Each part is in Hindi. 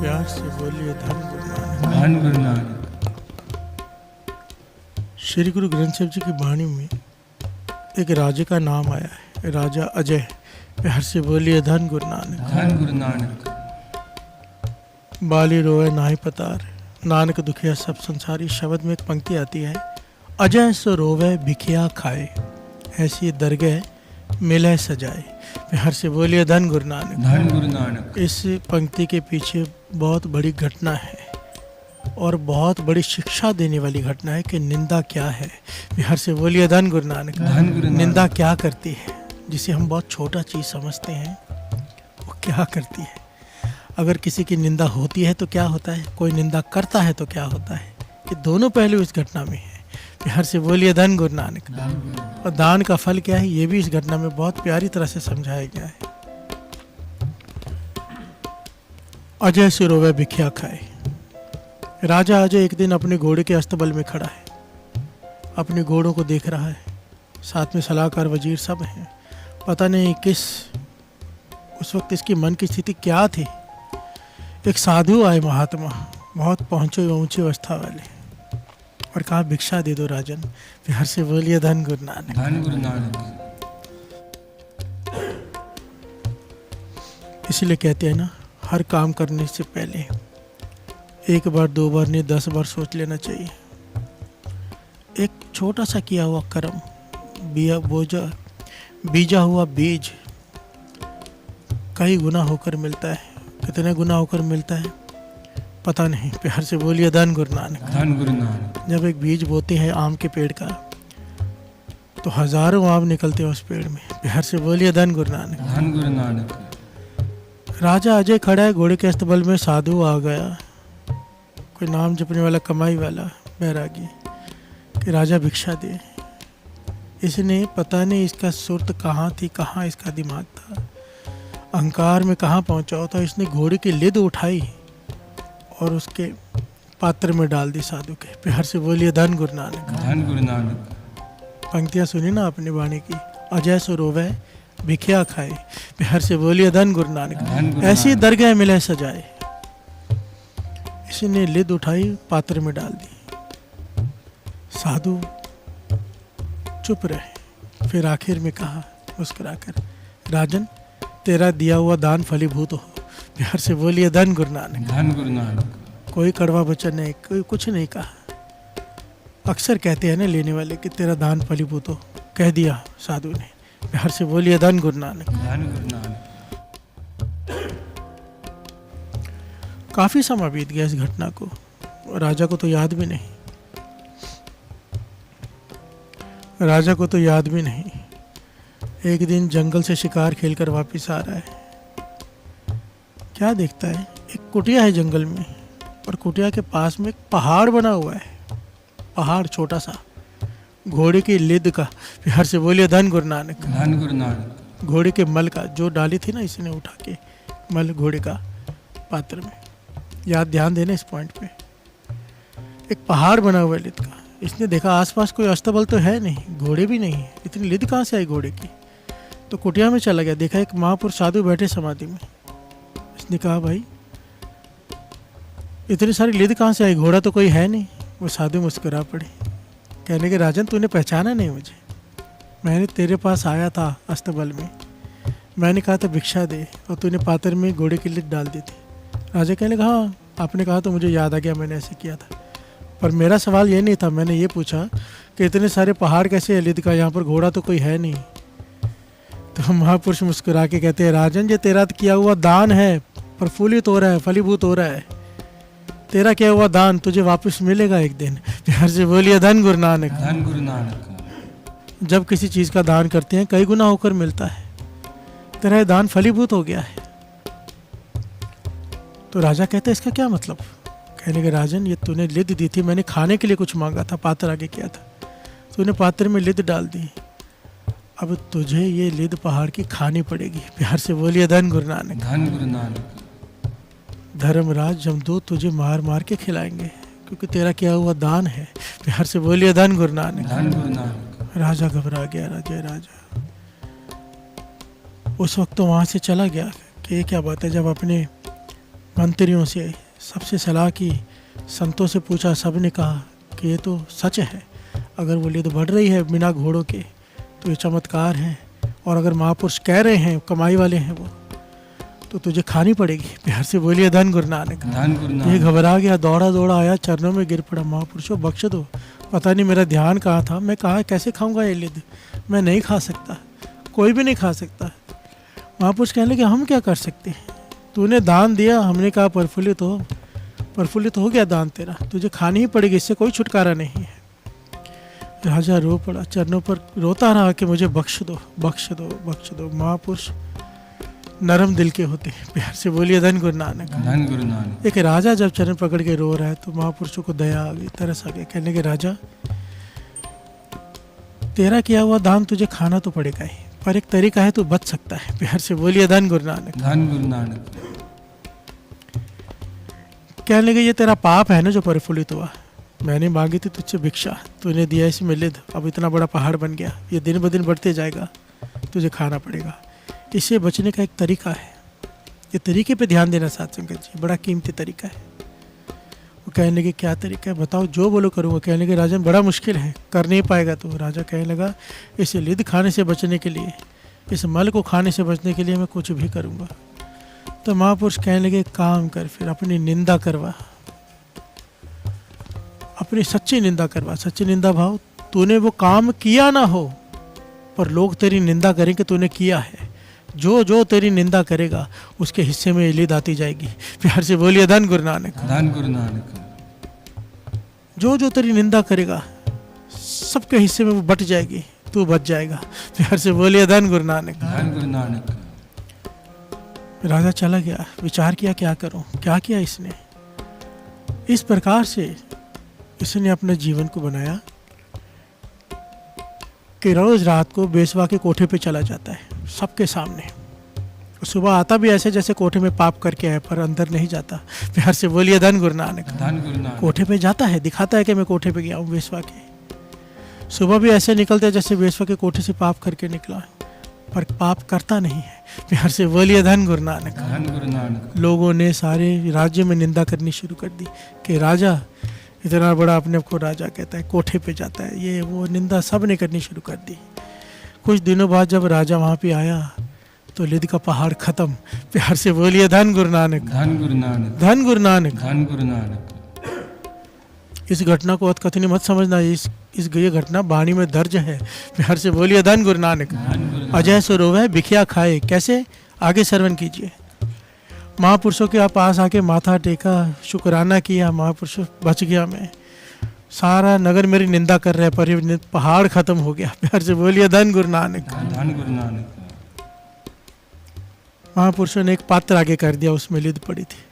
प्यार से बोलिए धन गुरु नानक। धन गुरु नानक। श्री गुरु ग्रंथ साहिब जी की वाणी में एक राजा का नाम आया है, राजा अजय। प्यार से बोलिए धन गुरु नानक। धन गुरु नानक। बाली रोए नाहि पतार, नानक दुखिया सब संसारी। शब्द में एक पंक्ति आती है, अजय सो रोवे भिखिया खाए, ऐसी दरगह मिले सजाए। प्यार से बोलिए धन गुरु नानक। धन गुरु नानक। इस पंक्ति के पीछे बहुत बड़ी घटना है और बहुत बड़ी शिक्षा देने वाली घटना है कि निंदा क्या है। प्यार से बोलिए धन गुरु नानक। धन गुरु नानक। निंदा क्या करती है, जिसे हम बहुत छोटा चीज़ समझते हैं, वो क्या करती है। अगर किसी की निंदा होती है तो क्या होता है, कोई निंदा करता है तो क्या होता है। ये दोनों पहलू इस घटना में है। प्यार से बोलिए धन गुरु नानक। और दान का फल क्या है, ये भी इस घटना में बहुत प्यारी तरह से समझाया गया है। अजय से रोवे भिखिया खाए। राजा अजय एक दिन अपने घोड़े के अस्तबल में खड़ा है, अपने घोड़ों को देख रहा है, साथ में सलाहकार वजीर सब हैं। पता नहीं उस वक्त इसकी मन की स्थिति क्या थी। एक साधु आए, महात्मा, बहुत पहुंचे ऊंची अवस्था वाले, और कहा भिक्षा दे दो राजन। प्यार से बोलिए धन गुरु नानक। धन गुरु नानक। इसलिए कहते हैं ना, हर काम करने से पहले एक बार, दो बार नहीं, 10 बार सोच लेना चाहिए। एक छोटा सा किया हुआ कर्म, बीजा हुआ बीज कई गुना होकर मिलता है। कितने गुना होकर मिलता है पता नहीं। प्यार से बोलिए धन गुरु नानक। धन गुरु नानक। जब एक बीज बोते हैं आम के पेड़ का, तो हजारों आम निकलते हैं उस पेड़ में। प्यार से बोलिए धन गुरु नानक। धन गुरु नानक। राजा अजय खड़ा है घोड़े के अस्तबल में। साधु आ गया, कोई नाम जपने वाला, कमाई वाला बैरागी, कि राजा भिक्षा दे। इसने पता नहीं इसका सुरत कहाँ थी, कहाँ इसका दिमाग था, अहंकार में कहाँ पहुँचा होता। इसने घोड़े की लिद उठाई और उसके पात्र में डाल दी साधु के। प्यार से बोलिए धन गुरु नानक। धन गुरु नानक। पंक्तियाँ सुनी ना अपनी वाणी की, अजय सो रोवे भिखिया खाए। प्यार से बोलिए धन गुरु नानक। ऐसी दरगाह मिले सजाए। इसने लिद उठाई, पात्र में डाल दी। साधु चुप रहे, फिर आखिर में कहा मुस्कुराकर, राजन तेरा दिया हुआ दान फलीभूत हो। प्यार से बोलिए धन गुरु नानक। धन गुरु नानक। कोई कड़वा वचन नहीं, कोई कुछ नहीं कहा। अक्सर कहते हैं ना लेने वाले कि तेरा दान फलीभूत हो, कह दिया साधु ने। प्यार से बोलिए धन गुरु नानक। धन गुरु नानक। काफी समय बीत गया इस घटना को, राजा को तो याद भी नहीं। राजा को तो याद भी नहीं। एक दिन जंगल से शिकार खेलकर वापस आ रहा है। क्या देखता है, एक कुटिया है जंगल में, और कुटिया के पास में एक पहाड़ बना हुआ है। पहाड़ छोटा सा, घोड़े की लिद का। प्यार से बोलिए धन गुरु नानक। धन गुरु नानक। घोड़े के मल का, जो डाली थी ना इसने उठा के, मल घोड़े का पात्र में। याद, ध्यान देना इस पॉइंट पे। एक पहाड़ बना हुआ है लिद का। इसने देखा आसपास कोई अस्तबल तो है नहीं, घोड़े भी नहीं है, इतनी लिद कहाँ से आई घोड़े की। तो कुटिया में चला गया, देखा एक महापुरुष साधु बैठे समाधि में। इसने कहा भाई इतनी सारी लिद कहाँ से आई, घोड़ा तो कोई है नहीं। वो साधु मुस्कुरा पड़े, कहने के राजन तूने पहचाना नहीं मुझे, मैंने तेरे पास आया था अस्तबल में, मैंने कहा था भिक्षा दे, और तूने पात्र में घोड़े की लिद डाल दी थी। राजा कहने लगा हाँ आपने कहा तो मुझे याद आ गया, मैंने ऐसे किया था। पर मेरा सवाल ये नहीं था, मैंने ये पूछा कि इतने सारे पहाड़ कैसे है लिद का, यहाँ पर घोड़ा तो कोई है नहीं। तो महापुरुष मुस्कुरा के कहते हैं राजन ये तेरा किया हुआ दान है, प्रफुल्लित हो रहा है, फलीभूत हो रहा है। तेरा किया हुआ दान तुझे वापस मिलेगा एक दिन। प्यार से बोलिए धन गुरु नानक। धन गुरु नानक। जब किसी चीज का दान करते हैं कई गुना होकर मिलता है। तेरा ये दान फलीभूत हो गया है। तो राजा कहते हैं इसका क्या मतलब। कहने के राजन ये तूने लिद दी थी, मैंने खाने के लिए कुछ मांगा था, पात्र आगे किया था, तूने पात्र में लिद डाल दी, अब तुझे ये लिद पहाड़ की खानी पड़ेगी। प्यार से बोलिए धन गुरु नानक। धन गुरु नानक। धर्मराज जमदूत तुझे मार मार के खिलाएंगे, क्योंकि तेरा किया हुआ दान है। प्यार से बोलिए धन गुरु नानक। धन गुरु नानक। राजा घबरा गया, राजा उस वक्त तो वहाँ से चला गया कि ये क्या बात है। जब अपने मंत्रियों से सबसे सलाह की, संतों से पूछा, सब ने कहा कि ये तो सच है। अगर वो लिद बढ़ रही है बिना घोड़ों के तो ये चमत्कार है, और अगर महापुरुष कह रहे हैं, कमाई वाले हैं वो, तो तुझे खानी पड़ेगी। प्यार से बोलिए धन गुरु नानक। धन गुरु ये नानक। घबरा गया, दौड़ा दौड़ा आया, चरणों में गिर पड़ा, महापुरुषों बख्श दो, पता नहीं मेरा ध्यान कहाँ था, मैं कहाँ कैसे खाऊंगा ये लिद, मैं नहीं खा सकता, कोई भी नहीं खा सकता। महापुरुष कहने लगे हम क्या कर सकते हैं, तूने दान दिया, हमने कहा प्रफुल्लित हो गया दान तेरा, तुझे खानी ही पड़ेगी, इससे कोई छुटकारा नहीं है। राजा रो पड़ा, चरणों पर रोता रहा कि मुझे बख्श दो बख्श दो बख्श दो। महापुरुष नरम दिल के होते हैं। प्यार से बोलिए धन गुरु नानक। धन गुरु नानक। एक राजा जब चरण पकड़ के रो रहा है तो महापुरुषों को दया आ गई, तरस आ गया, कहने के राजा तेरा किया हुआ दान तुझे खाना तो पड़ेगा ही, पर एक तरीका है, तू बच सकता है। प्यार से बोलिए धन गुरु नानक। धन गुरु नानक। कहने लगे ये तेरा पाप है ना जो प्रफुल्लित हुआ, मैंने मांगी थी तुझसे भिक्षा, तूने दिया इसमें लिद, अब इतना बड़ा पहाड़ बन गया, ये दिन ब दिन बढ़ते जाएगा, तुझे खाना पड़ेगा। इससे बचने का एक तरीका है, ये तरीके पे ध्यान देना साथ संगत जी, बड़ा कीमती तरीका है। वो कहने लगे क्या तरीका है, बताओ, जो बोलो करूँगा। कहने लगे राजन बड़ा मुश्किल है, कर नहीं पाएगा तो। राजा कहने लगा इस लिद खाने से बचने के लिए, इस मल को खाने से बचने के लिए मैं कुछ भी करूँगा। तो महापुरुष कहने लगे काम कर, फिर अपनी निंदा करवा, अपनी सच्ची निंदा करवा। सच्ची निंदा भाव, तूने वो काम किया ना हो पर लोग तेरी निंदा करें कि तूने किया है, जो जो तेरी निंदा करेगा उसके हिस्से में लिद आती जाएगी। प्यार से बोलिए धन गुरु नानक। धन गुरु नानक। जो जो तेरी निंदा करेगा सबके हिस्से में वो बट जाएगी, तू बच जाएगा। प्यार से बोलिए धन गुरु नानक। धन गुरु नानक। राजा चला गया, विचार किया क्या करूं, क्या किया इसने। इस प्रकार से इसने अपने जीवन को बनाया कि रोज रात को बेसवा के कोठे पे चला जाता है सबके सामने। सुबह आता भी ऐसे जैसे कोठे में पाप करके आए, पर अंदर नहीं जाता। प्यार से बोलिए धन गुरु नानक। धन गुरु नानक। कोठे पे जाता है, दिखाता है कि मैं कोठे पे गया हूँ बेसवा के। सुबह भी ऐसे निकलते हैं जैसे बेसवा के कोठे से पाप करके निकला, पर पाप करता नहीं है। प्यार से बोलिए धन गुरु नानक। धन गुरु नानक। लोगों ने सारे राज्य में निंदा करनी शुरू कर दी कि राजा इतना बड़ा अपने को राजा कहता है, कोठे पे जाता है, ये वो निंदा सब ने करनी शुरू कर दी। कुछ दिनों बाद जब राजा वहाँ पे आया तो लिद का पहाड़ खत्म। प्यार से बोलिए धन गुरु नानक। धन गुरु नानक। धन गुरु नानक। धन गुरु नानक। इस घटना को अतकथनी मत समझना, इस ये घटना वाणी में दर्ज है। प्यार से बोलिए धन गुरु नानक। धन गुरु नानक। अजय सो रोवे भिखिया खाए, कैसे, आगे श्रवण कीजिए। महापुरुषों के पास आके माथा टेका, शुक्राना किया, महापुरुषों बच गया मैं, सारा नगर मेरी निंदा कर रहा है पर ये पहाड़ खत्म हो गया। प्यार से बोलिए धन गुरु नानक। धन गुरु नानक। महापुरुषों ने एक पात्र आगे कर दिया, उसमें लिद पड़ी थी।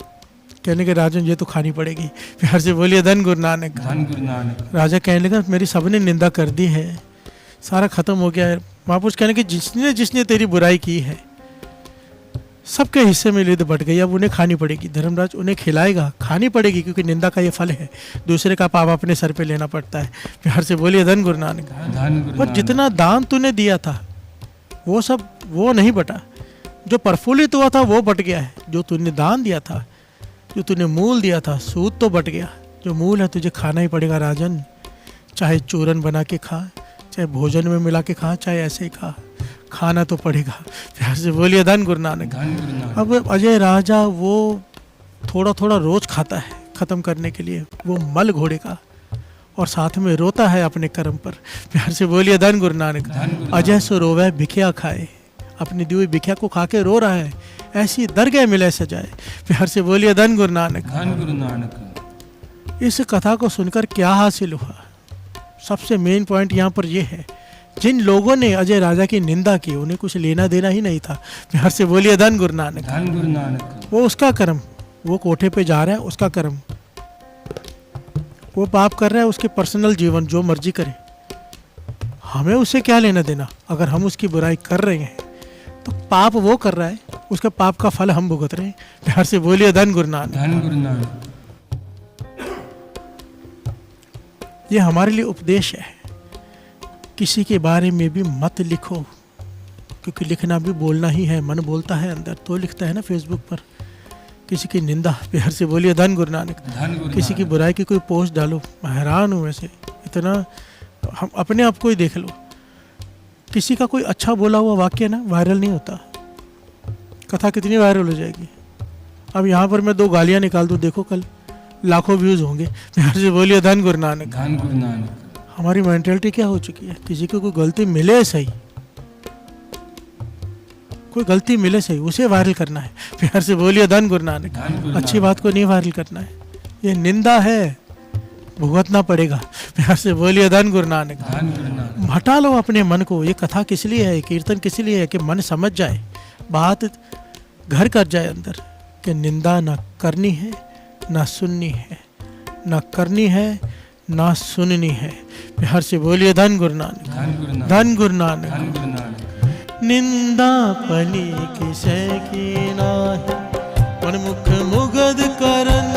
कहने के राजन ये तो खानी पड़ेगी। प्यार से बोलिए धन गुरु नानक। धन गुरु नानक। राजा कहने लगा मेरी सबने निंदा कर दी है, सारा खत्म हो गया है। महापुरुष कहने के जिसने जिसने तेरी बुराई की है सबके हिस्से में लिद बढ़ गई, अब उन्हें खानी पड़ेगी। धर्मराज उन्हें खिलाएगा, खानी पड़ेगी, क्योंकि निंदा का ये फल है, दूसरे का पाप अपने सर पे लेना पड़ता है। प्यार से बोलिए धन गुरु नानक। धन गुरु पर नानक। जितना दान तूने दिया था वो सब वो नहीं बटा, जो प्रफुल्लित हुआ था वो बट गया है। जो तूने दान दिया था, जो तूने मूल दिया था, सूद तो बट गया, जो मूल है तुझे खाना ही पड़ेगा राजन। चाहे चूरन बना के खा, चाहे भोजन में मिला के खा, चाहे ऐसे ही खा, खाना तो पड़ेगा। प्यार से बोलिए धन गुरु नानक। धन गुरु नानक। अब अजय राजा वो थोड़ा थोड़ा रोज खाता है खत्म करने के लिए वो मल घोड़े का, और साथ में रोता है अपने कर्म पर। प्यार से बोलिए धन गुरु नानक। धन गुरु नानक। अजय सो रोवे भिखिया खाए, अपनी दी हुई भिखिया को खा के रो रहा है, ऐसी दरगाह मिले सजाए। प्यार से बोलिए धन गुरु नानक। धन गुरु नानक। इस कथा को सुनकर क्या हासिल हुआ, सबसे मेन पॉइंट यहाँ पर यह है, जिन लोगों ने अजय राजा की निंदा की उन्हें कुछ लेना देना ही नहीं था। प्यार से बोलिए धन गुरु नानक। धन गुरु नानक। वो उसका कर्म, वो कोठे पे जा रहा है उसका कर्म, वो पाप कर रहा है, उसके पर्सनल जीवन जो मर्जी करे, हमें उससे क्या लेना देना। अगर हम उसकी बुराई कर रहे हैं तो पाप वो कर रहा है, उसके पाप का फल हम भुगत रहे हैं। प्यार से बोलिए धन गुरु नानक। धन गुरु नानक। ये हमारे लिए उपदेश है, किसी के बारे में भी मत लिखो, क्योंकि लिखना भी बोलना ही है। मन बोलता है अंदर तो लिखता है ना फेसबुक पर किसी की निंदा, प्यार से बोलिए धन गुरु नानक। धन गुरु किसी की नानक। बुराई की कोई पोस्ट डालो, मैं हैरान हूँ वैसे इतना। हम अपने आप को ही देख लो, किसी का कोई अच्छा बोला हुआ वाक्य ना वायरल नहीं होता, कथा कितनी वायरल हो जाएगी। अब यहाँ पर मैं 2 गालियाँ निकाल दूँ, देखो कल लाखों व्यूज़ होंगे। प्यार से बोलिए धन गुरु नानक। धन गुरु नानक। हमारी मेंटेलिटी क्या हो चुकी है, किसी को कोई गलती मिले सही, कोई गलती मिले सही उसे वायरल करना है। प्यार से बोलिए धन गुरु नानक। धन गुरु अच्छी नानक। बात को नहीं वायरल करना है, ये निंदा है, भुगतना पड़ेगा। प्यार से बोलिए धन गुरु नानक। धन गुरु नानक। हटा लो अपने मन को। ये कथा किस लिए है, कीर्तन किस लिए है कि मन समझ जाए, बात घर कर जाए अंदर, कि निंदा ना करनी है ना सुननी है, ना करनी है ना सुननी है। प्यार से बोलिए धन गुरु नानक। धन गुरु नानक। धन गुरु नानक। धन गुरु नानक। निंदा पली किसे की नाही, मन मुख मुगद करन